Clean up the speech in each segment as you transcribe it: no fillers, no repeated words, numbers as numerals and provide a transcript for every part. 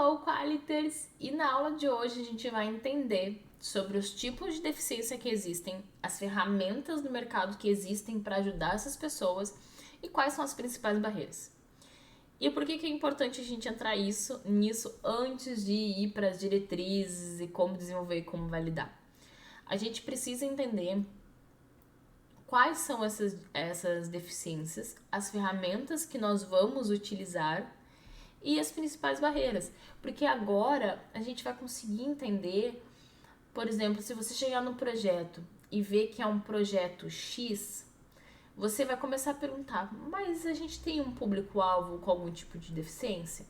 Hello, Qualiters! E na aula de hoje a gente vai entender sobre os tipos de deficiência que existem, as ferramentas no mercado que existem para ajudar essas pessoas e quais são as principais barreiras. E por que é importante a gente entrar nisso antes de ir para as diretrizes e como desenvolver e como validar? A gente precisa entender quais são essas deficiências, as ferramentas que nós vamos utilizar e as principais barreiras. Porque agora a gente vai conseguir entender, por exemplo, se você chegar no projeto e ver que é um projeto X, você vai começar a perguntar, mas a gente tem um público-alvo com algum tipo de deficiência?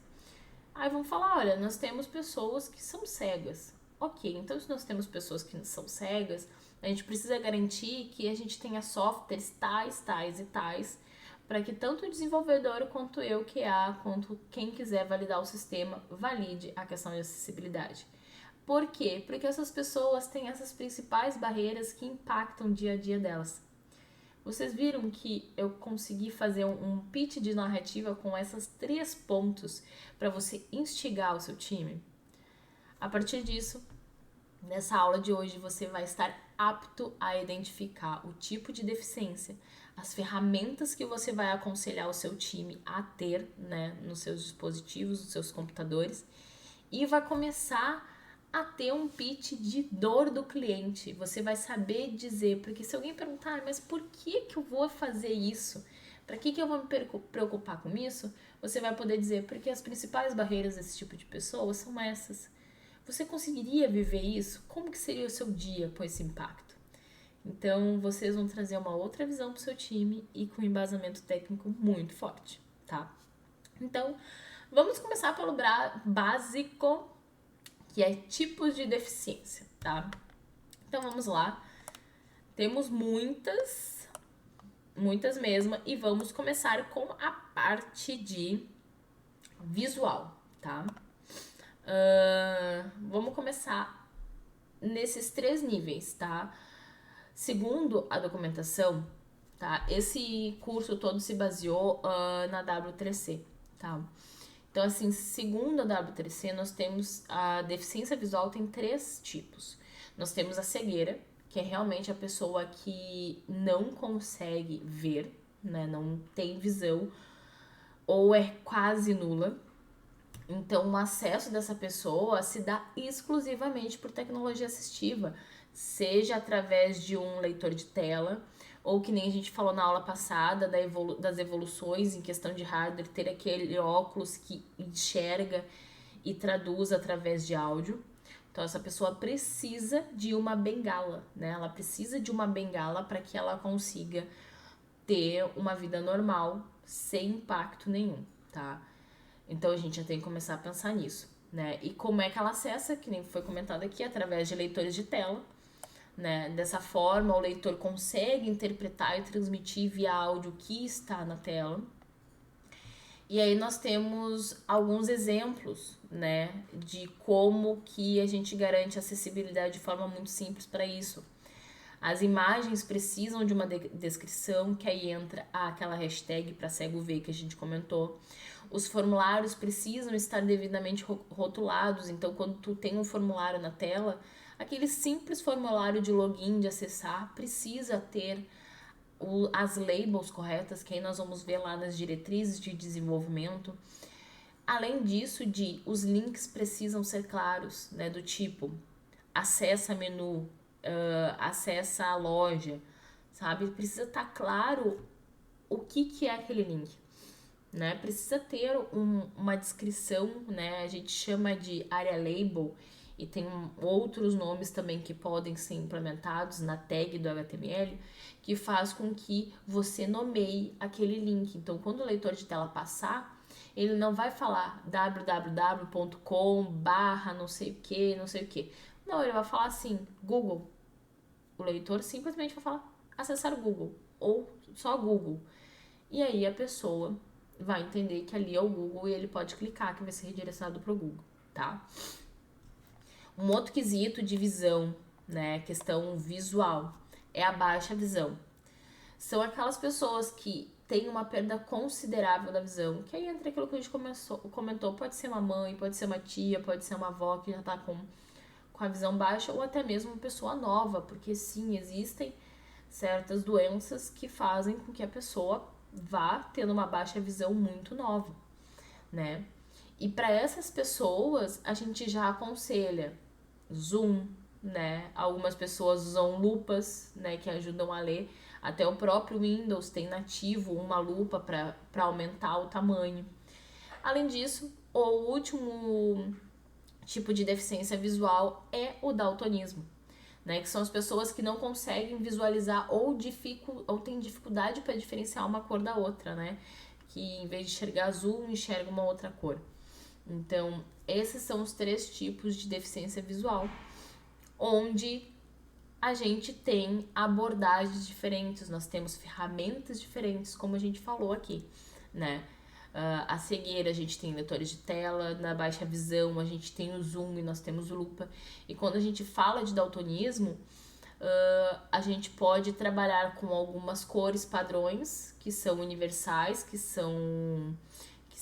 Aí vão falar, olha, nós temos pessoas que são cegas. Ok, então se nós temos pessoas que são cegas, a gente precisa garantir que a gente tenha softwares tais e tais, para que tanto o desenvolvedor quanto eu, QA, quanto quem quiser validar o sistema, valide a questão de acessibilidade. Por quê? Porque essas pessoas têm essas principais barreiras que impactam o dia a dia delas. Vocês viram que eu consegui fazer um pitch de narrativa com essas 3 pontos para você instigar o seu time? A partir disso, nessa aula de hoje, você vai estar apto a identificar o tipo de deficiência, as ferramentas que você vai aconselhar o seu time a ter, né, nos seus dispositivos, nos seus computadores, e vai começar a ter um pitch de dor do cliente. Você vai saber dizer, porque se alguém perguntar, mas por que eu vou fazer isso? Para que eu vou me preocupar com isso? Você vai poder dizer, porque as principais barreiras desse tipo de pessoa são essas. Você conseguiria viver isso? Como que seria o seu dia com esse impacto? Então, vocês vão trazer uma outra visão para o seu time e com um embasamento técnico muito forte, tá? Então, vamos começar pelo básico, que é tipos de deficiência, tá? Então, vamos lá. Temos muitas mesmo, e vamos começar com a parte de visual, tá? Vamos começar nesses 3 níveis, tá? Segundo a documentação, tá? Esse curso todo se baseou na W3C, tá? Então, assim, segundo a W3C, nós temos a deficiência visual tem 3 tipos. Nós temos a cegueira, que é realmente a pessoa que não consegue ver, né? Não tem visão ou é quase nula. Então, o acesso dessa pessoa se dá exclusivamente por tecnologia assistiva, seja através de um leitor de tela, ou que nem a gente falou na aula passada, das evoluções em questão de hardware, ter aquele óculos que enxerga e traduz através de áudio. Então, essa pessoa precisa de uma bengala, né? Ela precisa de uma bengala para que ela consiga ter uma vida normal, sem impacto nenhum, tá? Então a gente já tem que começar a pensar nisso, né? E como é que ela acessa, que nem foi comentado aqui, através de leitores de tela, né? Dessa forma o leitor consegue interpretar e transmitir via áudio o que está na tela. E aí nós temos alguns exemplos, né, de como que a gente garante acessibilidade de forma muito simples para isso. As imagens precisam de uma descrição, que aí entra aquela hashtag para cego ver que a gente comentou. Os formulários precisam estar devidamente rotulados, então quando tu tem um formulário na tela, aquele simples formulário de login, de acessar, precisa ter as labels corretas, que aí nós vamos ver lá nas diretrizes de desenvolvimento. Além disso, os links precisam ser claros, né, do tipo, acessa menu, acessa a loja, sabe? Precisa estar claro o que é aquele link, né? Precisa ter uma descrição, né? A gente chama de área label e tem outros nomes também que podem ser implementados na tag do HTML, que faz com que você nomeie aquele link. Então, quando o leitor de tela passar, ele não vai falar www.com/ não sei o que, não sei o que. Não, ele vai falar assim, Google. O leitor simplesmente vai falar acessar o Google ou só Google. E aí a pessoa vai entender que ali é o Google e ele pode clicar que vai ser redirecionado para o Google, tá? Um outro quesito de visão, né, questão visual, é a baixa visão. São aquelas pessoas que tem uma perda considerável da visão, que aí entra aquilo que a gente comentou, pode ser uma mãe, pode ser uma tia, pode ser uma avó que já tá com a visão baixa, ou até mesmo uma pessoa nova, porque sim, existem certas doenças que fazem com que a pessoa vá tendo uma baixa visão muito nova, né? E para essas pessoas, a gente já aconselha zoom, né? Algumas pessoas usam lupas, né, que ajudam a ler. Até o próprio Windows tem nativo uma lupa para aumentar o tamanho. Além disso, o último tipo de deficiência visual é o daltonismo, né, que são as pessoas que não conseguem visualizar ou têm dificuldade para diferenciar uma cor da outra, né? Que em vez de enxergar azul, enxerga uma outra cor. Então, esses são os 3 tipos de deficiência visual, onde a gente tem abordagens diferentes, nós temos ferramentas diferentes, como a gente falou aqui, né? A cegueira, a gente tem leitores de tela, na baixa visão a gente tem o zoom e nós temos o lupa. E quando a gente fala de daltonismo, a gente pode trabalhar com algumas cores padrões que são universais, que são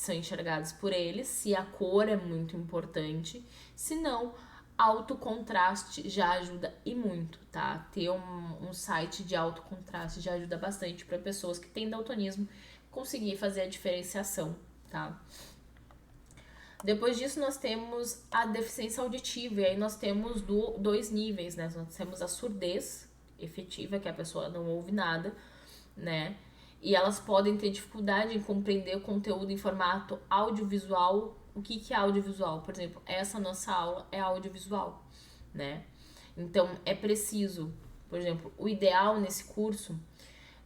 enxergadas por eles, se a cor é muito importante. Se não, alto contraste já ajuda e muito, tá? Ter um site de alto contraste já ajuda bastante para pessoas que têm daltonismo conseguir fazer a diferenciação, tá? Depois disso, nós temos a deficiência auditiva, e aí nós temos 2 níveis, né? Nós temos a surdez efetiva, que a pessoa não ouve nada, né? E elas podem ter dificuldade em compreender o conteúdo em formato audiovisual. O que é audiovisual? Por exemplo, essa nossa aula é audiovisual, né? Então, é preciso, por exemplo, o ideal nesse curso,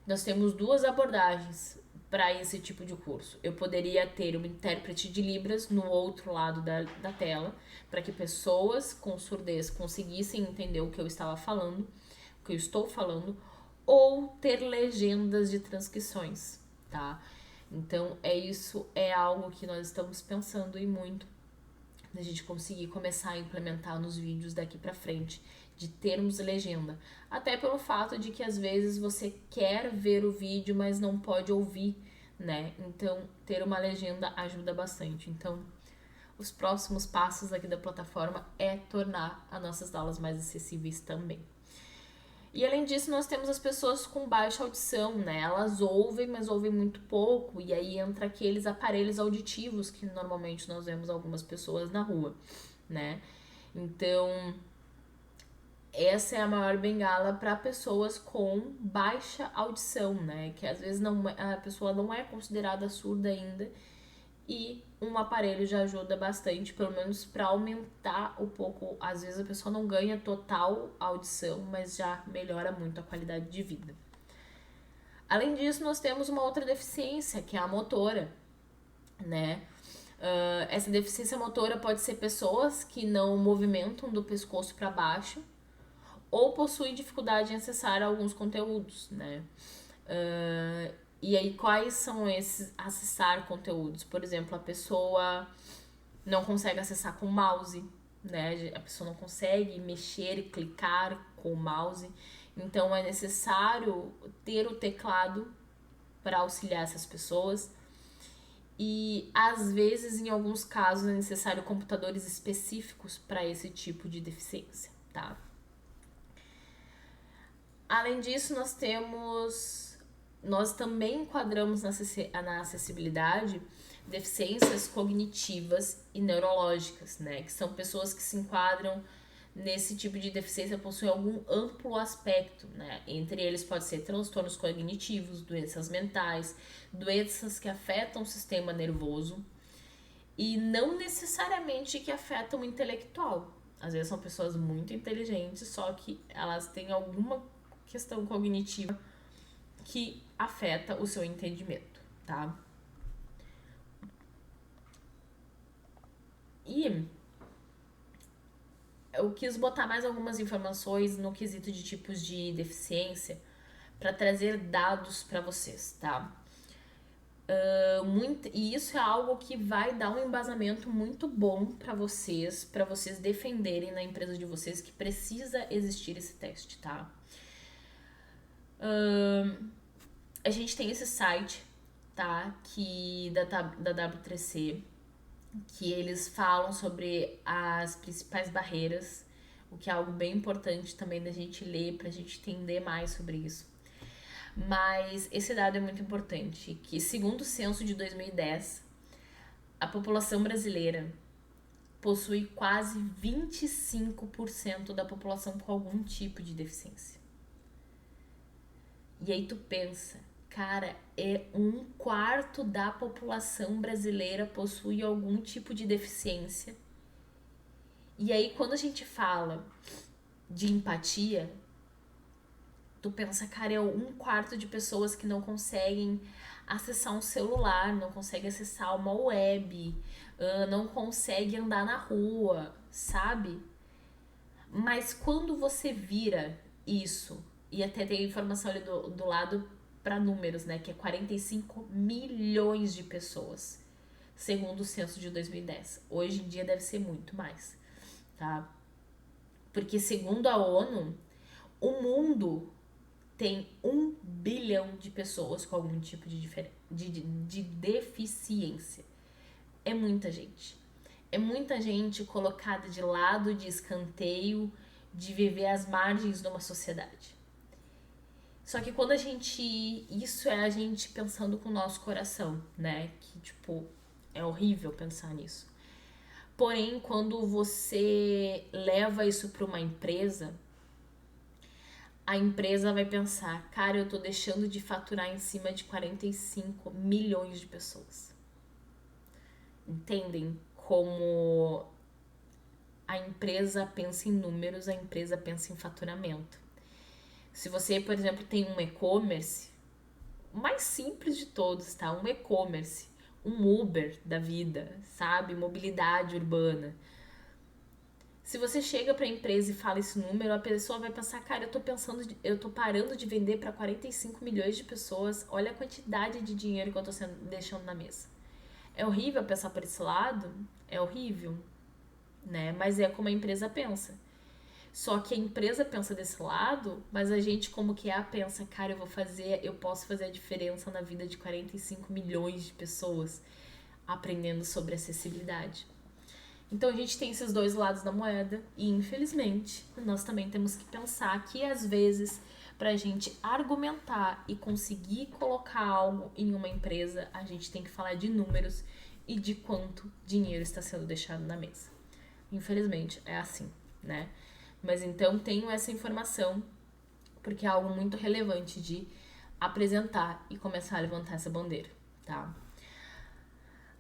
nós temos 2 abordagens para esse tipo de curso. Eu poderia ter um intérprete de Libras no outro lado da tela, para que pessoas com surdez conseguissem entender o que eu estava falando, o que eu estou falando, ou ter legendas de transcrições, tá? Então, isso é algo que nós estamos pensando em muito, da gente conseguir começar a implementar nos vídeos daqui pra frente, de termos legenda. Até pelo fato de que às vezes você quer ver o vídeo, mas não pode ouvir, né? Então, ter uma legenda ajuda bastante. Então, os próximos passos aqui da plataforma é tornar as nossas aulas mais acessíveis também. E além disso, nós temos as pessoas com baixa audição, né? Elas ouvem, mas ouvem muito pouco. E aí entra aqueles aparelhos auditivos que normalmente nós vemos algumas pessoas na rua, né? Então, essa é a maior bengala para pessoas com baixa audição, né? Que às vezes a pessoa não é considerada surda ainda. E um aparelho já ajuda bastante, pelo menos para aumentar um pouco. Às vezes a pessoa não ganha total audição, mas já melhora muito a qualidade de vida. Além disso, nós temos uma outra deficiência, que é a motora, né? Essa deficiência motora pode ser pessoas que não movimentam do pescoço para baixo ou possuem dificuldade em acessar alguns conteúdos, né? E aí, quais são esses acessar conteúdos? Por exemplo, a pessoa não consegue acessar com o mouse, né? A pessoa não consegue mexer e clicar com o mouse. Então, é necessário ter o teclado para auxiliar essas pessoas. E, às vezes, em alguns casos, é necessário computadores específicos para esse tipo de deficiência, tá? Além disso, nós também enquadramos na acessibilidade deficiências cognitivas e neurológicas, né? Que são pessoas que se enquadram nesse tipo de deficiência, possuem algum amplo aspecto, né? Entre eles pode ser transtornos cognitivos, doenças mentais, doenças que afetam o sistema nervoso e não necessariamente que afetam o intelectual. Às vezes são pessoas muito inteligentes, só que elas têm alguma questão cognitiva que afeta o seu entendimento, tá? E eu quis botar mais algumas informações no quesito de tipos de deficiência para trazer dados para vocês, tá? E isso é algo que vai dar um embasamento muito bom para vocês defenderem na empresa de vocês que precisa existir esse teste, tá? A gente tem esse site tá? Da W3C, que eles falam sobre as principais barreiras, o que é algo bem importante também da gente ler pra gente entender mais sobre isso. Mas esse dado é muito importante, que segundo o censo de 2010, a população brasileira possui quase 25% da população com algum tipo de deficiência. E aí tu pensa, cara, é 1/4 da população brasileira possui algum tipo de deficiência. E aí quando a gente fala de empatia, tu pensa, cara, é 1/4 de pessoas que não conseguem acessar um celular, não conseguem acessar uma web, não conseguem andar na rua, sabe? Mas quando você vira isso, e até tem informação ali do lado para números, né? Que é 45 milhões de pessoas, segundo o censo de 2010. Hoje em dia deve ser muito mais, tá? Porque segundo a ONU, o mundo tem 1 bilhão de pessoas com algum tipo de deficiência. É muita gente. É muita gente colocada de lado, de escanteio, de viver às margens de uma sociedade. Só que quando a gente. Isso é a gente pensando com o nosso coração, né? Que, tipo, é horrível pensar nisso. Porém, quando você leva isso para uma empresa, a empresa vai pensar, cara, eu tô deixando de faturar em cima de 45 milhões de pessoas. Entendem como a empresa pensa em números, a empresa pensa em faturamento. Se você, por exemplo, tem um e-commerce, o mais simples de todos, tá? Um e-commerce, um Uber da vida, sabe? Mobilidade urbana. Se você chega para a empresa e fala esse número, a pessoa vai pensar, cara, eu tô parando de vender para 45 milhões de pessoas. Olha a quantidade de dinheiro que eu tô deixando na mesa. É horrível pensar por esse lado, é horrível, né? Mas é como a empresa pensa. Só que a empresa pensa desse lado, mas a gente como que pensa, cara, eu posso fazer a diferença na vida de 45 milhões de pessoas aprendendo sobre acessibilidade. Então a gente tem esses dois lados da moeda e infelizmente nós também temos que pensar que às vezes pra gente argumentar e conseguir colocar algo em uma empresa, a gente tem que falar de números e de quanto dinheiro está sendo deixado na mesa. Infelizmente é assim, né? Mas então tenho essa informação porque é algo muito relevante de apresentar e começar a levantar essa bandeira, tá?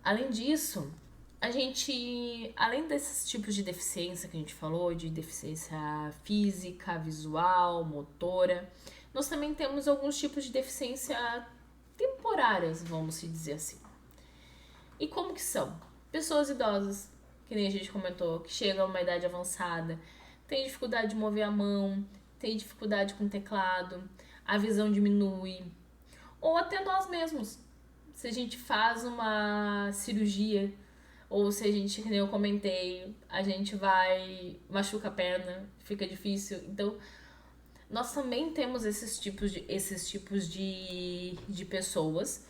Além disso, a gente, além desses tipos de deficiência que a gente falou, de deficiência física, visual, motora, nós também temos alguns tipos de deficiência temporárias, vamos dizer assim. E como que são? Pessoas idosas, que nem a gente comentou, que chegam a uma idade avançada, tem dificuldade de mover a mão, tem dificuldade com o teclado, a visão diminui, ou até nós mesmos. Se a gente faz uma cirurgia, ou se a gente, como eu comentei, a gente machuca a perna, fica difícil. Então, nós também temos esses tipos de pessoas.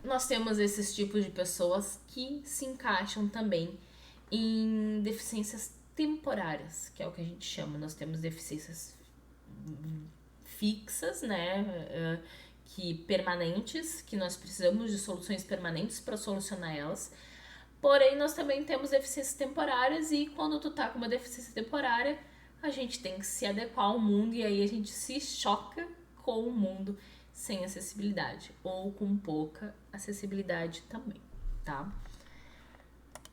Nós temos esses tipos de pessoas que se encaixam também em deficiências temporárias, que é o que a gente chama. Nós temos deficiências fixas, né? Que permanentes, que nós precisamos de soluções permanentes para solucionar elas. Porém, nós também temos deficiências temporárias e quando tu tá com uma deficiência temporária, a gente tem que se adequar ao mundo e aí a gente se choca com o mundo sem acessibilidade ou com pouca acessibilidade também, tá?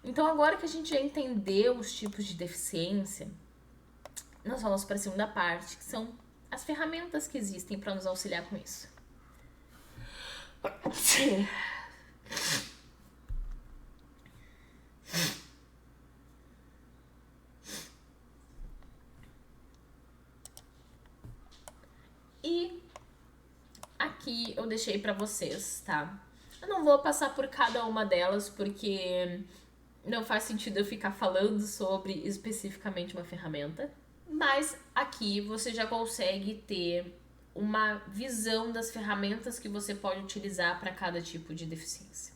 Então, agora que a gente já entendeu os tipos de deficiência, nós vamos para a segunda parte, que são as ferramentas que existem para nos auxiliar com isso. E aqui eu deixei para vocês, tá? Eu não vou passar por cada uma delas porque não faz sentido eu ficar falando sobre especificamente uma ferramenta, mas aqui você já consegue ter uma visão das ferramentas que você pode utilizar para cada tipo de deficiência.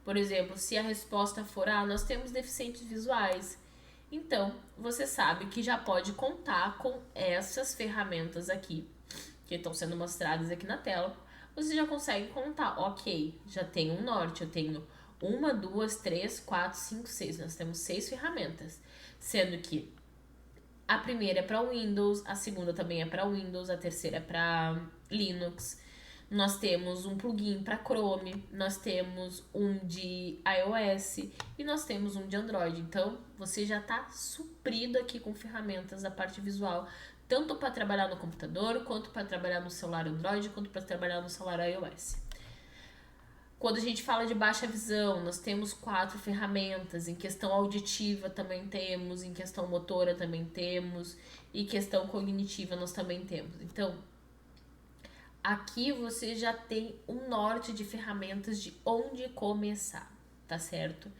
Por exemplo, se a resposta for, nós temos deficientes visuais, então você sabe que já pode contar com essas ferramentas aqui, que estão sendo mostradas aqui na tela. Você já consegue contar, ok, já tenho um norte, eu tenho 1, 2, 3, 4, 5, 6. Nós temos 6 ferramentas, sendo que a primeira é para Windows, a segunda também é para Windows, a terceira é para Linux. Nós temos um plugin para Chrome, nós temos um de iOS e nós temos um de Android. Então, você já está suprido aqui com ferramentas da parte visual, tanto para trabalhar no computador, quanto para trabalhar no celular Android, quanto para trabalhar no celular iOS. Quando a gente fala de baixa visão, nós temos 4 ferramentas. Em questão auditiva também temos, em questão motora também temos, e questão cognitiva nós também temos. Então, aqui você já tem um norte de ferramentas de onde começar, tá certo?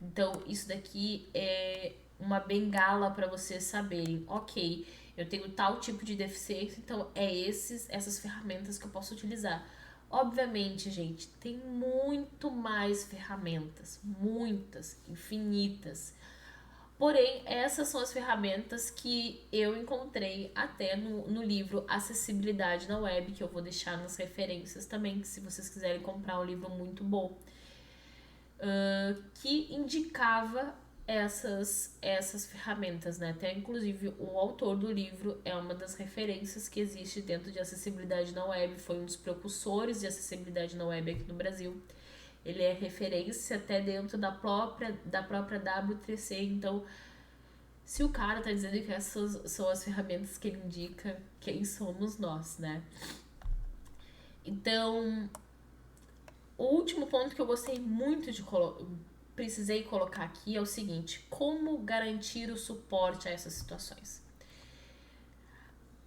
Então, isso daqui é uma bengala para vocês saberem, ok, eu tenho tal tipo de deficiência, então essas ferramentas que eu posso utilizar. Obviamente, gente, tem muito mais ferramentas, muitas, infinitas. Porém, essas são as ferramentas que eu encontrei até no livro Acessibilidade na Web, que eu vou deixar nas referências também, se vocês quiserem comprar um livro muito bom, que indicava essas ferramentas, né? Até inclusive o autor do livro é uma das referências que existe dentro de acessibilidade na web, foi um dos precursores de acessibilidade na web aqui no Brasil. Ele é referência até dentro da própria W3C, então se o cara tá dizendo que essas são as ferramentas que ele indica, quem somos nós, né? Então, o último ponto que eu gostei muito de precisei colocar aqui é o seguinte: como garantir o suporte a essas situações?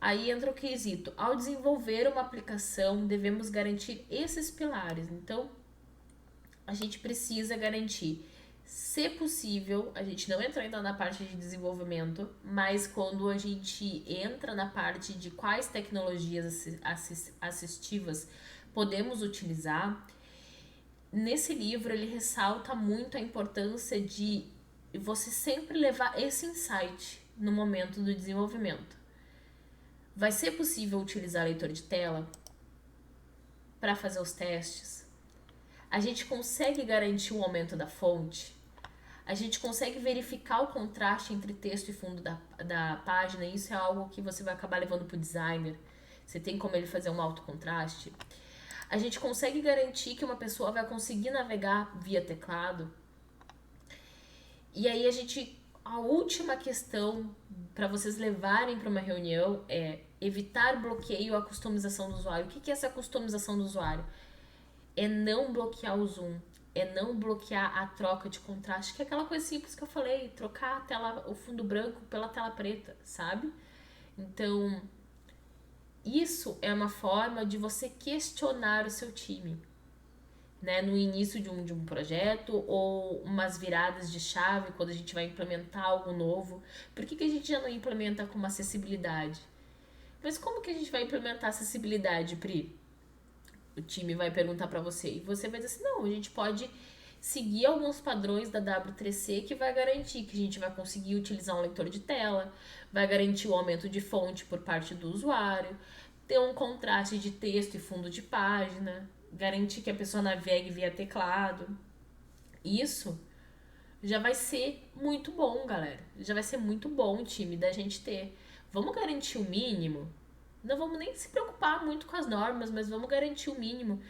Aí entra o quesito: ao desenvolver uma aplicação, devemos garantir esses pilares. Então, a gente precisa garantir, se possível, a gente não entra ainda na parte de desenvolvimento, mas quando a gente entra na parte de quais tecnologias assistivas podemos utilizar, nesse livro ele ressalta muito a importância de você sempre levar esse insight no momento do desenvolvimento. Vai ser possível utilizar leitor de tela para fazer os testes? A gente consegue garantir o aumento da fonte? A gente consegue verificar o contraste entre texto e fundo da página? Isso é algo que você vai acabar levando para o designer. Você tem como ele fazer um alto contraste? A gente consegue garantir que uma pessoa vai conseguir navegar via teclado? E aí a última questão para vocês levarem para uma reunião é evitar bloqueio à customização do usuário. O que é essa customização do usuário? É não bloquear o zoom, é não bloquear a troca de contraste, que é aquela coisa simples que eu falei, trocar o fundo branco pela tela preta, sabe? Então, isso é uma forma de você questionar o seu time, né? No início de um projeto, ou umas viradas de chave quando a gente vai implementar algo novo. Por que a gente já não implementa com uma acessibilidade? Mas como que a gente vai implementar acessibilidade, Pri? O time vai perguntar para você e você vai dizer assim: não, a gente pode seguir alguns padrões da W3C que vai garantir que a gente vai conseguir utilizar um leitor de tela, vai garantir o aumento de fonte por parte do usuário, ter um contraste de texto e fundo de página, garantir que a pessoa navegue via teclado. Isso já vai ser muito bom, galera. Já vai ser muito bom, time, da gente ter. Vamos garantir o mínimo? Não vamos nem se preocupar muito com as normas, mas vamos garantir o mínimo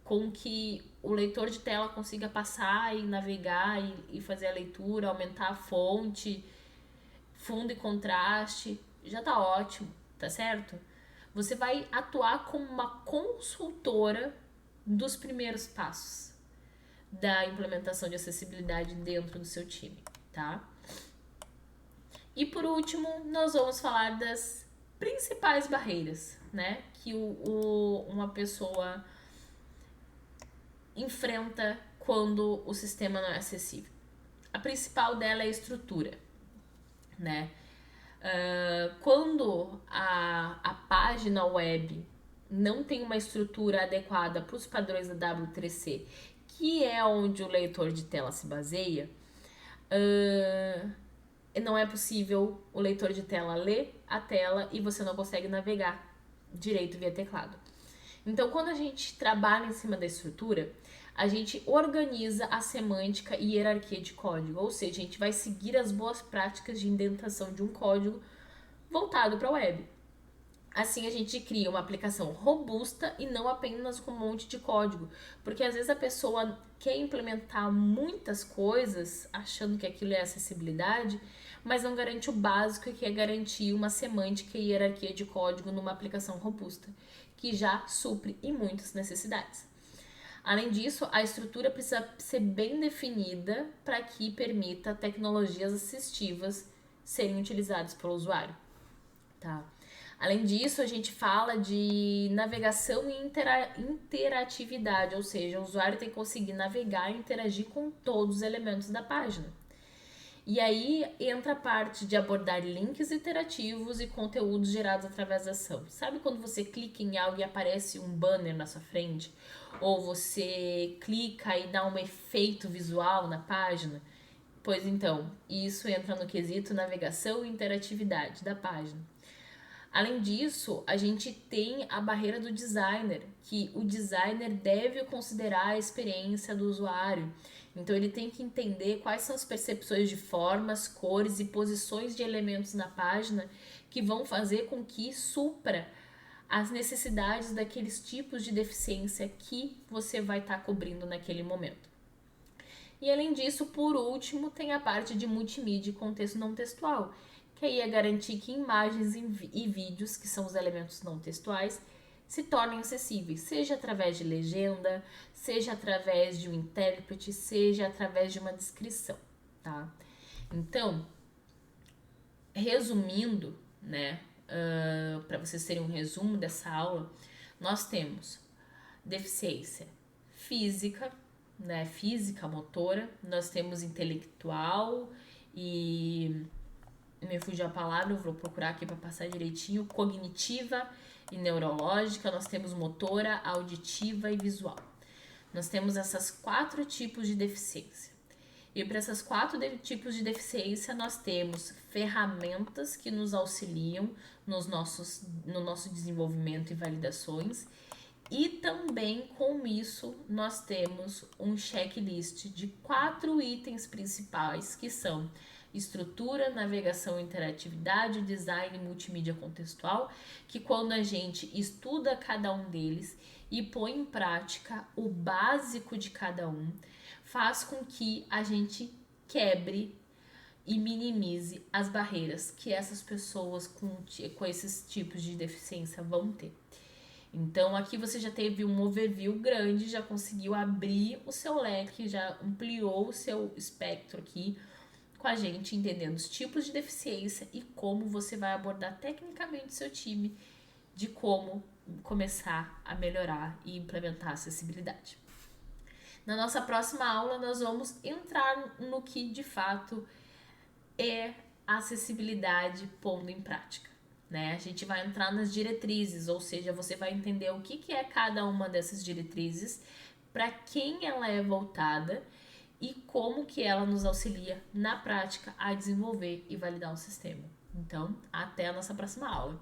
com que o leitor de tela consiga passar e navegar e fazer a leitura, aumentar a fonte, fundo e contraste. Já tá ótimo, tá certo? Você vai atuar como uma consultora dos primeiros passos da implementação de acessibilidade dentro do seu time, tá? E por último, nós vamos falar das principais barreiras, né, que uma pessoa enfrenta quando o sistema não é acessível. A principal dela é a estrutura, né? Quando a página web não tem uma estrutura adequada para os padrões da W3C, que é onde o leitor de tela se baseia, não é possível o leitor de tela ler a tela e você não consegue navegar direito via teclado. Então, quando a gente trabalha em cima da estrutura, a gente organiza a semântica e hierarquia de código, ou seja, a gente vai seguir as boas práticas de indentação de um código voltado para a web. Assim a gente cria uma aplicação robusta e não apenas com um monte de código, porque às vezes a pessoa quer implementar muitas coisas achando que aquilo é acessibilidade, mas não garante o básico, que é garantir uma semântica e hierarquia de código numa aplicação robusta, que já supre em muitas necessidades. Além disso, a estrutura precisa ser bem definida para que permita tecnologias assistivas serem utilizadas pelo usuário. Tá? Além disso, a gente fala de navegação e interatividade, ou seja, o usuário tem que conseguir navegar e interagir com todos os elementos da página. E aí entra a parte de abordar links interativos e conteúdos gerados através da ação. Sabe quando você clica em algo e aparece um banner na sua frente? Ou você clica e dá um efeito visual na página? Pois então, isso entra no quesito navegação e interatividade da página. Além disso, a gente tem a barreira do designer, que o designer deve considerar a experiência do usuário. Então, ele tem que entender quais são as percepções de formas, cores e posições de elementos na página que vão fazer com que supra as necessidades daqueles tipos de deficiência que você vai estar cobrindo naquele momento. E além disso, por último, tem a parte de multimídia e contexto não textual, que aí é garantir que imagens e vídeos, que são os elementos não textuais, se tornem acessíveis, seja através de legenda, seja através de um intérprete, seja através de uma descrição, tá? Então, resumindo, né, para vocês terem um resumo dessa aula, nós temos deficiência física, né, física, motora, nós temos intelectual e me fugiu a palavra, eu vou procurar aqui para passar direitinho, cognitiva e neurológica, nós temos motora, auditiva e visual. Nós temos essas 4 tipos de deficiência. E para essas 4 tipos de deficiência, nós temos ferramentas que nos auxiliam no nosso desenvolvimento e validações. E também com isso, nós temos um checklist de 4 itens principais, que são estrutura, navegação, interatividade, design e multimídia contextual, que quando a gente estuda cada um deles e põe em prática o básico de cada um, faz com que a gente quebre e minimize as barreiras que essas pessoas com esses tipos de deficiência vão ter. Então aqui você já teve um overview grande, já conseguiu abrir o seu leque, já ampliou o seu espectro aqui com a gente, entendendo os tipos de deficiência e como você vai abordar tecnicamente o seu time de como começar a melhorar e implementar a acessibilidade. Na nossa próxima aula, nós vamos entrar no que de fato é a acessibilidade pondo em prática. Né? A gente vai entrar nas diretrizes, ou seja, você vai entender o que é cada uma dessas diretrizes, para quem ela é voltada e como que ela nos auxilia na prática a desenvolver e validar um sistema. Então, até a nossa próxima aula.